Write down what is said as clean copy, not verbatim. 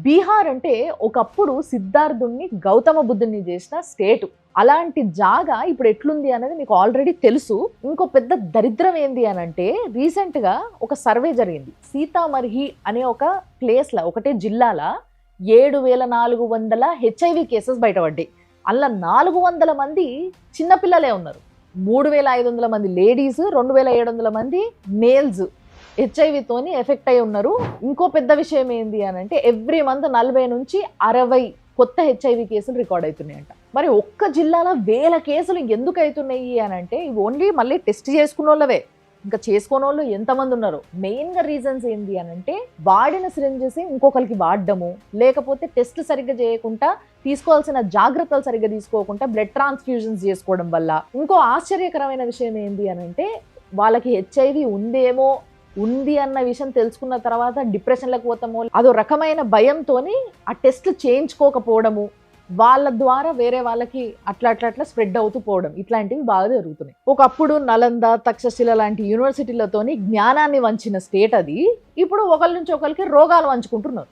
బీహార్ అంటే ఒకప్పుడు సిద్ధార్థుణ్ణి గౌతమ బుద్ధుణ్ణి చేసిన స్టేట్. అలాంటి జాగా ఇప్పుడు ఎట్లుంది అనేది మీకు ఆల్రెడీ తెలుసు. ఇంకో పెద్ద దరిద్రం ఏంది అని అంటే రీసెంట్ గా ఒక సర్వే జరిగింది. సీతామర్హి అనే ఒక ప్లేస్ లా, ఒకటే జిల్లాల 7,400 హెచ్ఐవి కేసెస్ బయటపడ్డాయి. అలా 400 మంది చిన్నపిల్లలే ఉన్నారు. 3,500 మంది లేడీస్, 2,700 మంది మేల్స్ హెచ్ఐవితోని ఎఫెక్ట్ అయి ఉన్నారు. ఇంకో పెద్ద విషయం ఏంది అని అంటే ఎవ్రీ మంత్ 40 నుంచి 60 కొత్త హెచ్ఐవి కేసులు రికార్డ్ అవుతున్నాయంట. మరి ఒక్క జిల్లాలో 1000 కేసులు ఎందుకు అవుతున్నాయి అని అంటే ఇవి ఓన్లీ మళ్ళీ టెస్ట్ చేసుకున్న వాళ్ళవే, ఇంకా చేసుకోని వాళ్ళు ఎంతమంది ఉన్నారు. మెయిన్గా రీజన్స్ ఏంది అని అంటే వాడిన సిరింజెస్ ఇంకొకరికి వాడడము, లేకపోతే టెస్ట్ సరిగ్గా చేయకుండా తీసుకోవాల్సిన జాగ్రత్తలు సరిగ్గా తీసుకోకుండా బ్లడ్ ట్రాన్స్ఫ్యూజన్స్ చేసుకోవడం వల్ల. ఇంకో ఆశ్చర్యకరమైన విషయం ఏంది అని అంటే వాళ్ళకి హెచ్ఐవి ఉంది అన్న విషయం తెలుసుకున్న తర్వాత డిప్రెషన్లకు పోతామో, అదో రకమైన భయంతోని ఆ టెస్ట్లు చేయించుకోకపోవడము, వాళ్ళ ద్వారా వేరే వాళ్ళకి అట్లా స్ప్రెడ్ అవుతూ పోవడం, ఇట్లాంటివి బాగా జరుగుతున్నాయి. ఒకప్పుడు నలంద, తక్షశిల లాంటి యూనివర్సిటీలతోని జ్ఞానాన్ని వంచిన స్టేట్ అది. ఇప్పుడు ఒకరి నుంచి ఒకరికి రోగాలు వంచుకుంటున్నారు.